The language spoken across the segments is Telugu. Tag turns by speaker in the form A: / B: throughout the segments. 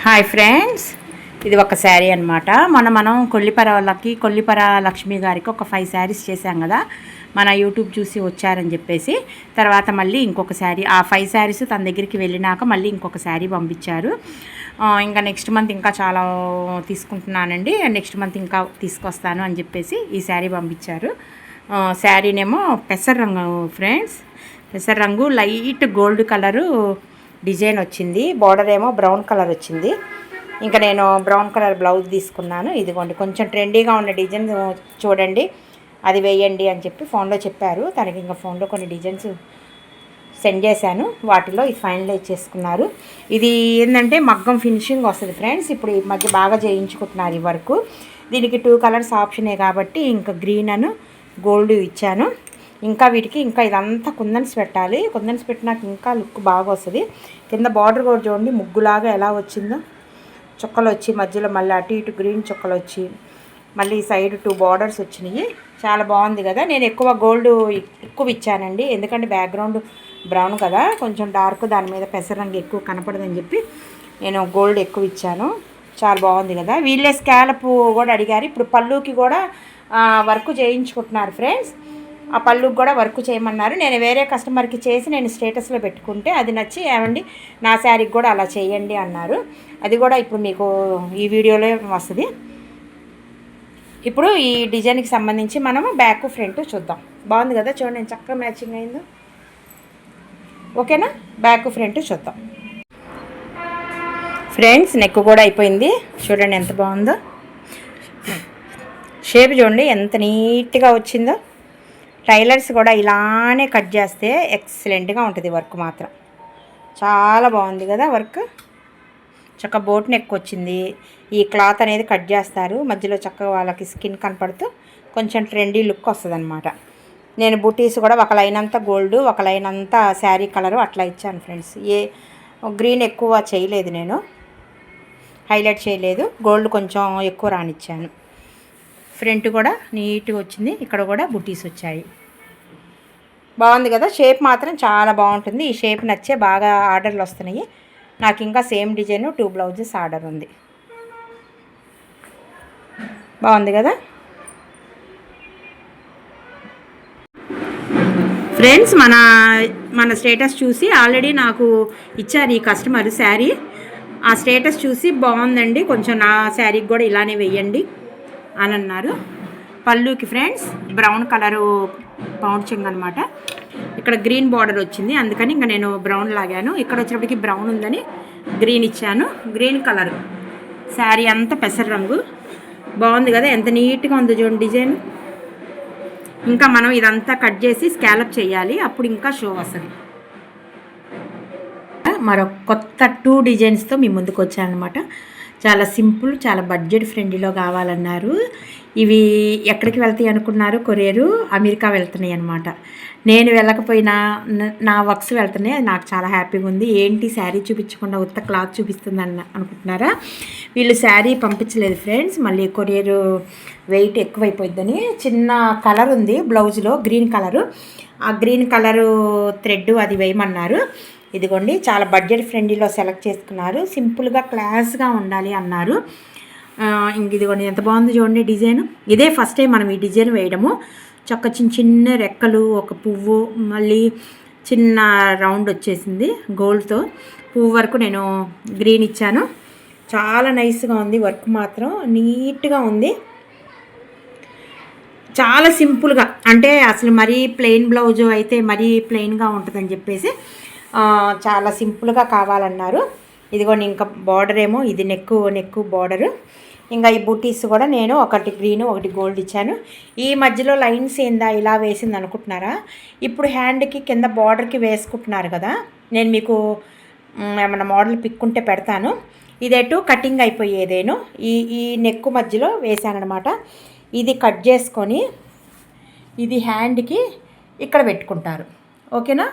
A: హాయ్ ఫ్రెండ్స్, ఇది ఒక శారీ అనమాట. మనం కొల్లిపర లక్ష్మి గారికి ఒక 5 శారీస్ చేశాం కదా, మన యూట్యూబ్ చూసి వచ్చారని చెప్పేసి. తర్వాత మళ్ళీ ఇంకొక శారీ, ఆ 5 శారీస్ తన దగ్గరికి వెళ్ళినాక మళ్ళీ ఇంకొక శారీ పంపించారు. ఇంకా నెక్స్ట్ మంత్ ఇంకా చాలా తీసుకుంటున్నానండి, నెక్స్ట్ మంత్ ఇంకా తీసుకొస్తాను అని చెప్పేసి ఈ శారీ పంపించారు. శారీనేమో పెసర రంగు ఫ్రెండ్స్, పెసర రంగు లైట్ గోల్డ్ కలరు డిజైన్ వచ్చింది. బార్డర్ ఏమో బ్రౌన్ కలర్ వచ్చింది. ఇంకా నేను బ్రౌన్ కలర్ బ్లౌజ్ తీసుకున్నాను. ఇదిగోండి, కొంచెం ట్రెండీగా ఉన్న డిజైన్ చూడండి, అది వేయండి అని చెప్పి ఫోన్లో చెప్పారు. తనకి ఇంకా ఫోన్లో కొన్ని డిజైన్స్ సెండ్ చేశాను, వాటిలో ఇది ఫైనలైజ్ చేసుకున్నారు. ఇది ఏంటంటే మగ్గం ఫినిషింగ్ వస్తుంది ఫ్రెండ్స్. ఇప్పుడు ఈ మధ్య బాగా చేయించుకుంటున్నారు ఈ వరకు. దీనికి 2 కలర్స్ ఆప్షనే కాబట్టి ఇంకా గ్రీన్ అను గోల్డ్ ఇచ్చాను. ఇంకా వీటికి ఇంకా ఇదంతా కుందన్స్ పెట్టాలి. కుందన్స్ పెట్టినాక ఇంకా లుక్ బాగా వస్తుంది. కింద బార్డర్ కూడా చూడండి, ముగ్గులాగా ఎలా వచ్చిందో, చుక్కలు వచ్చి మధ్యలో మళ్ళీ అటు ఇటు గ్రీన్ చుక్కలు వచ్చి మళ్ళీ సైడ్ 2 బార్డర్స్ వచ్చినాయి. చాలా బాగుంది కదా. నేను ఎక్కువ గోల్డ్ ఎక్కువ ఇచ్చానండి, ఎందుకంటే బ్యాక్గ్రౌండ్ బ్రౌన్ కదా, కొంచెం డార్క్, దాని మీద పెసర రంగు ఎక్కువ కనపడదని చెప్పి నేను గోల్డ్ ఎక్కువ ఇచ్చాను. చాలా బాగుంది కదా. వీళ్ళే స్కాలప్ కూడా అడిగారు. ఇప్పుడు పళ్ళుకి కూడా వర్క్ చేయించుకుంటున్నారు ఫ్రెండ్స్. ఆ పళ్ళుకి కూడా వర్క్ చేయమన్నారు. నేను వేరే కస్టమర్కి చేసి నేను స్టేటస్లో పెట్టుకుంటే అది నచ్చి ఏమండి నా శారీకి కూడా అలా చేయండి అన్నారు. అది కూడా ఇప్పుడు మీకు ఈ వీడియోలో వస్తుంది. ఇప్పుడు ఈ డిజైన్కి సంబంధించి మనము బ్యాక్ ఫ్రంట్ చూద్దాం. బాగుంది కదా, చూడండి నేను చక్కగా మ్యాచింగ్ అయిందో. ఓకేనా, బ్యాక్ ఫ్రంట్ చూద్దాం ఫ్రెండ్స్. నెక్ కూడా అయిపోయింది, చూడండి ఎంత బాగుందో. షేప్ చూడండి ఎంత నీట్గా వచ్చిందో. టైలర్స్ కూడా ఇలానే కట్ చేస్తే ఎక్సలెంట్గా ఉంటుంది వర్క్ మాత్రం. చాలా బాగుంది కదా వర్క్. చక్కగా బోట్ నెక్ వచ్చింది. ఈ క్లాత్ అనేది కట్ చేస్తారు, మధ్యలో చక్కగా వాళ్ళకి స్కిన్ కనపడుతూ కొంచెం ట్రెండీ లుక్ వస్తుంది అనమాట. నేను బుటీస్ కూడా ఒక లైన్ అంతా గోల్డ్, ఒక లైన్ అంతా శారీ కలరు అట్లా ఇచ్చాను ఫ్రెండ్స్. గ్రీన్ ఎక్కువ చేయలేదు, నేను హైలైట్ చేయలేదు, గోల్డ్ కొంచెం ఎక్కువ రానిచ్చాను. ఫ్రంట్ కూడా నీట్గా వచ్చింది, ఇక్కడ కూడా బుటీస్ వచ్చాయి. బాగుంది కదా. షేప్ మాత్రం చాలా బాగుంటుంది. ఈ షేప్ నచ్చే బాగా ఆర్డర్లు వస్తున్నాయి నాకు. ఇంకా సేమ్ డిజైన్ 2 బ్లౌజెస్ ఆర్డర్ ఉంది. బాగుంది కదా ఫ్రెండ్స్. మన స్టేటస్ చూసి ఆల్రెడీ నాకు ఇచ్చారు ఈ కస్టమర్ శారీ. ఆ స్టేటస్ చూసి బాగుందండి, కొంచెం నా శారీకి కూడా ఇలానే వెయ్యండి అని అన్నారు. పళ్ళుకి ఫ్రెండ్స్ బ్రౌన్ కలరు పౌండ్ చెంగ్ అనమాట. ఇక్కడ గ్రీన్ బార్డర్ వచ్చింది, అందుకని ఇంకా నేను బ్రౌన్ లాగాను. ఇక్కడ వచ్చేటప్పటికి బ్రౌన్ ఉందని గ్రీన్ ఇచ్చాను. గ్రీన్ కలర్ శారీ అంతా పెసర రంగు. బాగుంది కదా, ఎంత నీట్గా ఉంది చూడండి డిజైన్. ఇంకా మనం ఇదంతా కట్ చేసి స్కాలప్ చేయాలి, అప్పుడు ఇంకా షో వస్తుంది. మరొక కొత్త 2 డిజైన్స్తో మీ ముందుకు వచ్చానమాట. చాలా సింపుల్, చాలా బడ్జెట్ ఫ్రెండ్లీలో కావాలన్నారు. ఇవి ఎక్కడికి వెళ్తాయి అనుకున్నారు? కొరియరు అమెరికా వెళ్తున్నాయి అనమాట. నేను వెళ్ళకపోయినా నా వర్క్స్ వెళ్తున్నాయి, అది నాకు చాలా హ్యాపీగా ఉంది. ఏంటి శారీ చూపించకుండా ఉత్త క్లాత్ చూపిస్తుంది అనుకుంటున్నారా? వీళ్ళు శారీ పంపించలేదు ఫ్రెండ్స్, మళ్ళీ కొరియరు వెయిట్ ఎక్కువైపోయిద్దని. చిన్న కలర్ ఉంది బ్లౌజ్లో, గ్రీన్ కలరు. ఆ గ్రీన్ కలరు థ్రెడ్ అది వేయమన్నారు. ఇదిగోండి, చాలా బడ్జెట్ ఫ్రెండ్లీలో సెలెక్ట్ చేసుకున్నారు. సింపుల్గా క్లాస్గా ఉండాలి అన్నారు. ఇంక ఇదిగోండి ఎంత బాగుంది చూడండి డిజైన్. ఇదే ఫస్ట్ టైం మనం ఈ డిజైన్ వేయడము. చక్క చిన్న చిన్న రెక్కలు, ఒక పువ్వు, మళ్ళీ చిన్న రౌండ్ వచ్చేసింది గోల్డ్తో. పువ్వు వరకు నేను గ్రీన్ ఇచ్చాను. చాలా నైస్గా ఉంది వర్క్ మాత్రం, నీట్గా ఉంది. చాలా సింపుల్గా, అంటే అసలు మరీ ప్లెయిన్ బ్లౌజు అయితే మరీ ప్లెయిన్గా ఉంటుందని చెప్పేసి చాలా సింపుల్గా కావాలన్నారు. ఇదిగోండి, ఇంకా బార్డర్ ఏమో ఇది నెక్ బార్డరు. ఇంకా ఈ బూటీస్ కూడా నేను ఒకటి గ్రీన్ ఒకటి గోల్డ్ ఇచ్చాను. ఈ మధ్యలో లైన్స్ ఏందా ఇలా వేసింది అనుకుంటున్నారా? ఇప్పుడు హ్యాండ్కి కింద బార్డర్కి వేసుకుంటున్నారు కదా, నేను మీకు ఏమన్నా మోడల్ పిక్కుంటే పెడతాను. ఇదేటు కటింగ్ అయిపోయేదేను ఈ నెక్ మధ్యలో వేసానమాట. ఇది కట్ చేసుకొని ఇది హ్యాండ్కి ఇక్కడ పెట్టుకుంటారు. ఓకేనా,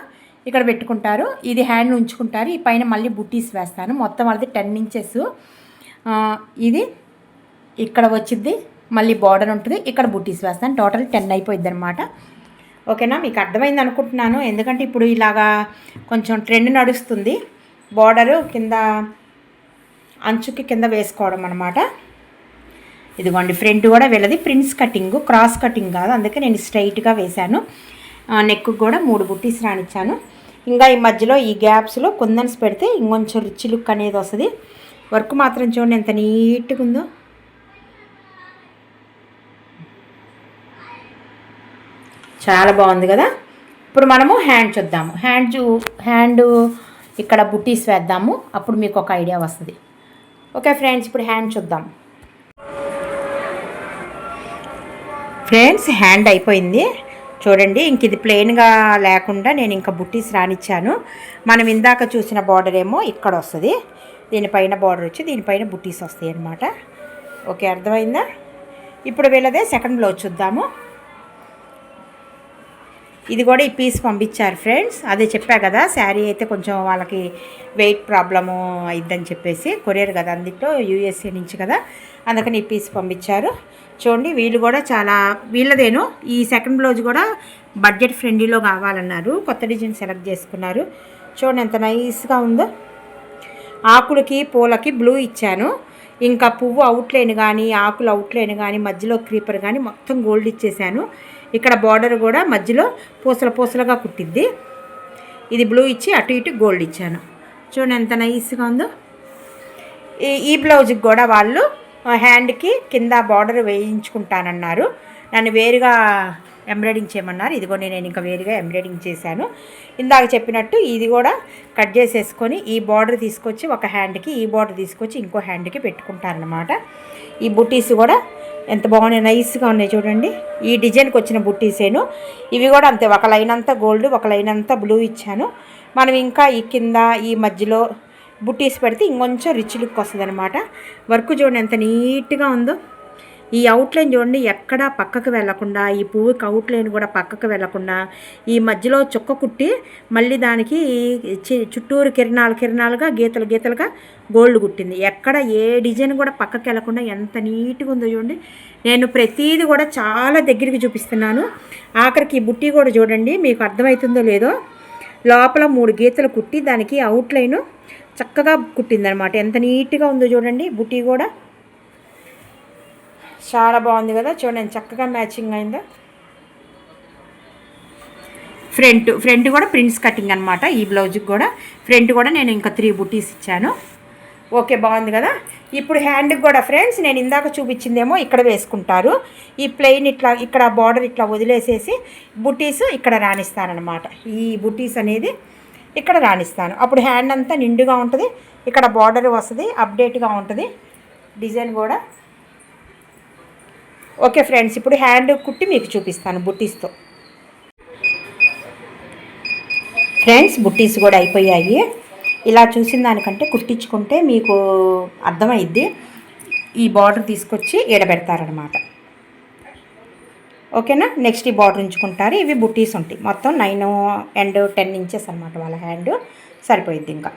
A: ఇక్కడ పెట్టుకుంటారు. ఇది హ్యాండ్ ఉంచుకుంటారు. ఈ పైన మళ్ళీ బుట్టీస్ వేస్తాను. మొత్తం అది 10 ఇంచెస్. ఇది ఇక్కడ వచ్చింది, మళ్ళీ బార్డర్ ఉంటుంది, ఇక్కడ బుట్టీస్ వేస్తాను. టోటల్ 10 అయిపోయింది అనమాట. ఓకేనా, మీకు అర్థమైంది అనుకుంటున్నాను. ఎందుకంటే ఇప్పుడు ఇలాగా కొంచెం ట్రెండ్ నడుస్తుంది. బార్డరు కింద అంచుకి కింద వేసుకోవడం అనమాట. ఇదిగోండి ఫ్రంట్ కూడా వీళ్ళది ప్రిన్స్ కటింగ్, క్రాస్ కటింగ్ కాదు, అందుకే నేను స్ట్రైట్గా వేశాను. నెక్కు కూడా 3 బుట్టీస్ రానిచ్చాను. ఇంకా ఈ మధ్యలో ఈ గ్యాప్స్లో కుందన్స్ పెడితే ఇంకొంచెం రిచ్ లుక్ అనేది వస్తుంది. వర్క్ మాత్రం చూడండి ఎంత నీట్గా ఉందో. చాలా బాగుంది కదా. ఇప్పుడు మనము హ్యాండ్ చూద్దాము. హ్యాండ్ ఇక్కడ బుట్టీస్ వేద్దాము, అప్పుడు మీకు ఒక ఐడియా వస్తుంది. ఓకే ఫ్రెండ్స్, ఇప్పుడు హ్యాండ్ చూద్దాం. ఫ్రెండ్స్ హ్యాండ్ అయిపోయింది చూడండి. ఇంక ఇది ప్లెయిన్గా లేకుండా నేను ఇంకా బుట్టీస్ రానిచ్చాను. మనం ఇందాక చూసిన బార్డర్ ఏమో ఇక్కడ వస్తుంది, దీనిపైన బార్డర్ వచ్చి దీనిపైన బుట్టీస్ వస్తాయి అన్నమాట. ఓకే, అర్థమైందా? ఇప్పుడు వీళ్ళదే సెకండ్ బ్లౌజ్ చూద్దాము. ఇది కూడా ఈ పీస్ పంపించారు ఫ్రెండ్స్. అదే చెప్పా కదా, శారీ అయితే కొంచెం వాళ్ళకి వెయిట్ ప్రాబ్లము అయిద్దని చెప్పేసి, కొరియర్ కదా, అందులో యూఎస్ఏ నుంచి కదా, అందుకని ఈ పీస్ పంపించారు. చూడండి వీళ్ళు కూడా చాలా వీళ్ళదేను. ఈ సెకండ్ బ్లౌజ్ కూడా బడ్జెట్ ఫ్రెండ్లీలో కావాలన్నారు, కొత్త డిజైన్ సెలెక్ట్ చేసుకున్నారు. చూడండి ఎంత నైస్గా ఉందో. ఆకులకి పూలకి బ్లూ ఇచ్చాను, ఇంకా పువ్వు అవుట్లైన్ కానీ ఆకులు అవుట్లైన్ కానీ మధ్యలో క్రీపర్ కానీ మొత్తం గోల్డ్ ఇచ్చేసాను. ఇక్కడ బార్డర్ కూడా మధ్యలో పూసలుగా కుట్టిద్ది. ఇది బ్లూ ఇచ్చి అటు ఇటు గోల్డ్ ఇచ్చాను. చూడండి ఎంత నైస్గా ఉందో. ఈ బ్లౌజ్కి కూడా వాళ్ళు హ్యాండ్కి కింద బార్డర్ వేయించుకుంటానన్నారు, నన్ను వేరుగా ఎంబ్రాయిడింగ్ చేయమన్నారు. ఇదిగో నేను ఇంకా వేరుగా ఎంబ్రాయిడింగ్ చేశాను. ఇందాక చెప్పినట్టు ఇది కూడా కట్ చేసేసుకొని ఈ బార్డర్ తీసుకొచ్చి ఒక హ్యాండ్కి, ఈ బార్డర్ తీసుకొచ్చి ఇంకో హ్యాండ్కి పెట్టుకుంటారనమాట. ఈ బుట్టీస్ కూడా ఎంత బాగున్నాయి, నైస్గా ఉన్నాయి చూడండి. ఈ డిజైన్కి వచ్చిన బుట్టీసేను. ఇవి కూడా అంతే, ఒక లైన్ అంతా గోల్డ్, ఒక లైన్ అంతా బ్లూ ఇచ్చాను. మనం ఇంకా ఈ కింద ఈ మధ్యలో బుట్టీస్ పెడితే ఇంకొంచెం రిచ్ లుక్ వస్తుంది అనమాట. వర్క్ చూడండి ఎంత నీట్గా ఉందో. ఈ అవుట్లైన్ చూడండి ఎక్కడా పక్కకు వెళ్లకుండా, ఈ పువ్వుకి అవుట్లైన్ కూడా పక్కకు వెళ్లకుండా ఈ మధ్యలో చుక్క కుట్టి మళ్ళీ దానికి చుట్టూరు కిరణాలుగా గీతలుగా గోల్డ్ కుట్టింది. ఎక్కడ ఏ డిజైన్ కూడా పక్కకు వెళ్లకుండా ఎంత నీట్గా ఉందో చూడండి. నేను ప్రతిదీ కూడా చాలా దగ్గరికి చూపిస్తున్నాను. ఆఖరికి ఈ బుట్టి కూడా చూడండి, మీకు అర్థమవుతుందో లేదో, లోపల 3 గీతలు కుట్టి దానికి అవుట్లైన్ చక్కగా కుట్టిందనమాట. ఎంత నీట్గా ఉందో చూడండి. బుట్టి కూడా చాలా బాగుంది కదా, చూడండి చక్కగా మ్యాచింగ్ అయిందో. ఫ్రంట్ కూడా ప్రిన్స్ కటింగ్ అనమాట. ఈ బ్లౌజ్కి కూడా ఫ్రంట్ కూడా నేను ఇంకా 3 బుట్టీస్ ఇచ్చాను. ఓకే, బాగుంది కదా. ఇప్పుడు హ్యాండ్కి కూడా ఫ్రెండ్స్ నేను ఇందాక చూపించిందేమో ఇక్కడ వేసుకుంటారు. ఈ ప్లెయిన్ ఇట్లా ఇక్కడ బార్డర్ ఇట్లా వదిలేసేసి బుట్టీస్ ఇక్కడ రాణిస్తానమాట. ఈ బుట్టీస్ అనేది ఇక్కడ రాణిస్తాను. అప్పుడు హ్యాండ్ అంతా నిండుగా ఉంటుంది, ఇక్కడ బార్డర్ వస్తుంది, అప్డేట్గా ఉంటుంది డిజైన్ కూడా. ఓకే ఫ్రెండ్స్, ఇప్పుడు హ్యాండ్ కుట్టి మీకు చూపిస్తాను బుట్టీస్తో. ఫ్రెండ్స్ బుట్టీస్ కూడా అయిపోయాయి. ఇలా చూసిన దానికంటే కుట్టించుకుంటే మీకు అర్థమైద్ది. ఈ బార్డర్ తీసుకొచ్చి ఈడబెడతారనమాట. ఓకేనా. నెక్స్ట్ ఈ బార్డర్ ఉంచుకుంటారు. ఇవి బుట్టీస్ ఉంటాయి. మొత్తం 9 and 10 ఇంచెస్ అనమాట వాళ్ళ హ్యాండ్, సరిపోయిద్ది ఇంకా.